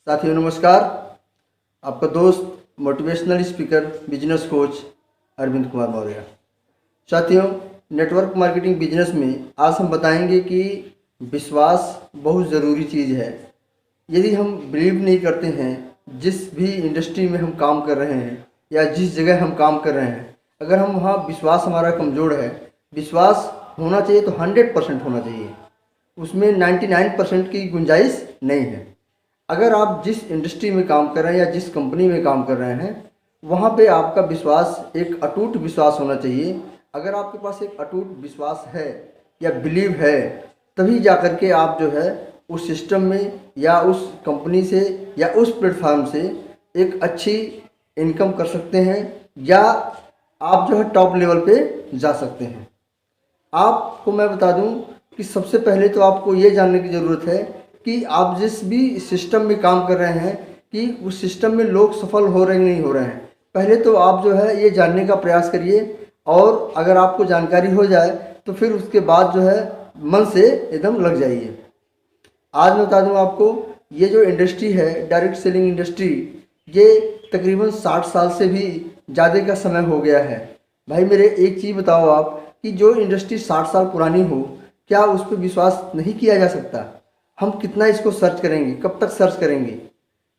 साथियों नमस्कार। आपका दोस्त motivational speaker business coach Arvind Kumar Maurya. साथियों, नेटवर्क मार्केटिंग बिजनेस में आज हम बताएंगे कि विश्वास बहुत ज़रूरी चीज़ है। यदि हम बिलीव नहीं करते हैं, जिस भी इंडस्ट्री में हम काम कर रहे हैं या जिस जगह हम काम कर रहे हैं, अगर हम वहाँ विश्वास हमारा कमज़ोर है, विश्वास होना चाहिए तो 100% होना चाहिए, उसमें 99% की गुंजाइश नहीं है। अगर आप जिस इंडस्ट्री में काम कर रहे हैं या जिस कंपनी में काम कर रहे हैं, वहाँ पे आपका विश्वास एक अटूट विश्वास होना चाहिए। अगर आपके पास एक अटूट विश्वास है या बिलीव है, तभी जा कर के आप जो है उस सिस्टम में या उस कंपनी से या उस प्लेटफॉर्म से एक अच्छी इनकम कर सकते हैं या आप जो है टॉप लेवल पे जा सकते हैं। आपको मैं बता दूं कि सबसे पहले तो आपको ये जानने की ज़रूरत है कि आप जिस भी सिस्टम में काम कर रहे हैं कि उस सिस्टम में लोग सफल हो रहे हैं नहीं हो रहे हैं। पहले तो आप जो है ये जानने का प्रयास करिए, और अगर आपको जानकारी हो जाए तो फिर उसके बाद जो है मन से एकदम लग जाइए। आज मैं बता दूं आपको, ये जो इंडस्ट्री है डायरेक्ट सेलिंग इंडस्ट्री, ये तकरीबन 60 साल से भी ज़्यादा का समय हो गया है। भाई मेरे एक चीज़ बताओ आप कि जो इंडस्ट्री 60 साल पुरानी हो, क्या उस पर विश्वास नहीं किया जा सकता? हम कितना इसको सर्च करेंगे, कब तक सर्च करेंगे?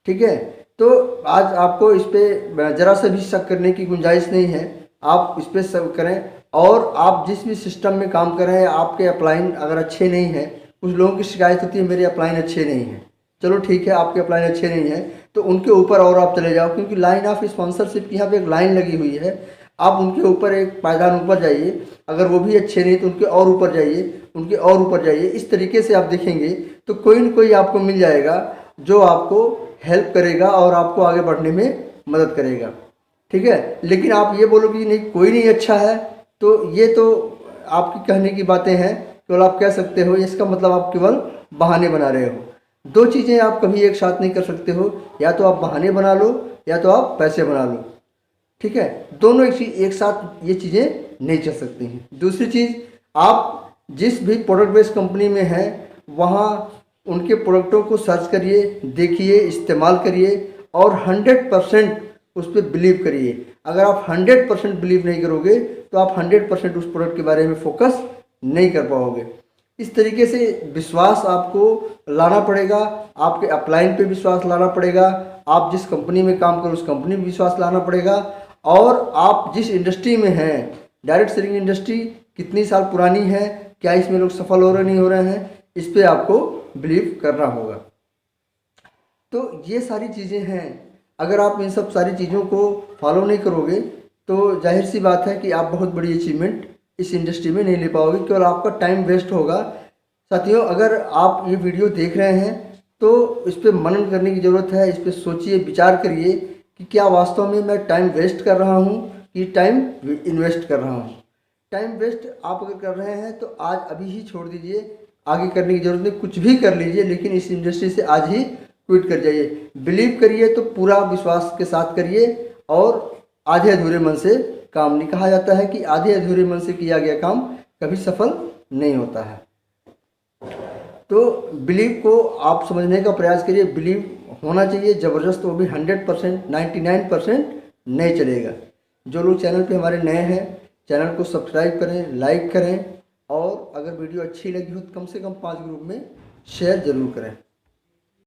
ठीक है, तो आज आपको इस पर ज़रा से भी शक करने की गुंजाइश नहीं है। आप इस पर शक करें, और आप जिस भी सिस्टम में काम कर रहे हैं, आपके अपलाइन अगर अच्छे नहीं हैं, कुछ लोगों की शिकायत होती है मेरे अपलाइन अच्छे नहीं हैं। चलो ठीक है, आपके अपलाइन अच्छे नहीं हैं तो उनके ऊपर और आप चले जाओ, क्योंकि लाइन ऑफ स्पॉन्सरशिप की यहाँ पे एक लाइन लगी हुई है। आप उनके ऊपर एक पायदान ऊपर जाइए, अगर वो भी अच्छे नहीं तो उनके और ऊपर जाइए, उनके और ऊपर जाइए। इस तरीके से आप देखेंगे तो कोई न कोई आपको मिल जाएगा जो आपको हेल्प करेगा और आपको आगे बढ़ने में मदद करेगा। ठीक है, लेकिन आप ये बोलो कि नहीं कोई नहीं अच्छा है, तो ये तो आपकी कहने की बातें हैं, केवल आप कह सकते हो। इसका मतलब आप केवल बहाने बना रहे हो। दो चीज़ें आप कभी एक साथ नहीं कर सकते हो, या तो आप बहाने बना लो या तो आप पैसे बना लो। ठीक है, दोनों एक साथ ये चीज़ें नहीं चल सकती हैं। दूसरी चीज़, आप जिस भी प्रोडक्ट बेस्ड कंपनी में हैं, वहाँ उनके प्रोडक्टों को सर्च करिए, देखिए, इस्तेमाल करिए और 100% उस पर बिलीव करिए। अगर आप 100% बिलीव नहीं करोगे तो आप 100% उस प्रोडक्ट के बारे में फोकस नहीं कर पाओगे। इस तरीके से विश्वास आपको लाना पड़ेगा, आपके अपलाइन पे विश्वास लाना पड़ेगा, आप जिस कंपनी में काम करो उस कंपनी में विश्वास लाना पड़ेगा, और आप जिस इंडस्ट्री में हैं, डायरेक्ट सेलिंग इंडस्ट्री कितनी साल पुरानी है, क्या इसमें लोग सफल हो रहे नहीं हो रहे हैं, इस पर आपको बिलीव करना होगा। तो ये सारी चीज़ें हैं। अगर आप इन सब सारी चीज़ों को फॉलो नहीं करोगे तो जाहिर सी बात है कि आप बहुत बड़ी अचीवमेंट इस इंडस्ट्री में नहीं ले पाओगे, केवल आपका टाइम वेस्ट होगा। साथियों, अगर आप ये वीडियो देख रहे हैं तो इस पर मनन करने की ज़रूरत है। इस पर सोचिए, विचार करिए कि क्या वास्तव में मैं टाइम वेस्ट कर रहा हूँ कि टाइम इन्वेस्ट कर रहा हूँ। टाइम वेस्ट आप अगर कर रहे हैं तो आज अभी ही छोड़ दीजिए, आगे करने की ज़रूरत नहीं, कुछ भी कर लीजिए, लेकिन इस इंडस्ट्री से आज ही क्विट कर जाइए। बिलीव करिए तो पूरा विश्वास के साथ करिए, और आधे अधूरे मन से काम नहीं। कहा जाता है कि आधे अधूरे मन से किया गया काम कभी सफल नहीं होता है। तो बिलीव को आप समझने का प्रयास करिए। बिलीव होना चाहिए ज़बरदस्त, वो भी 100%, 99% नहीं चलेगा। जो लोग चैनल पे हमारे नए हैं, चैनल को सब्सक्राइब करें, लाइक करें, और अगर वीडियो अच्छी लगी हो तो कम से कम 5 ग्रुप में शेयर ज़रूर करें।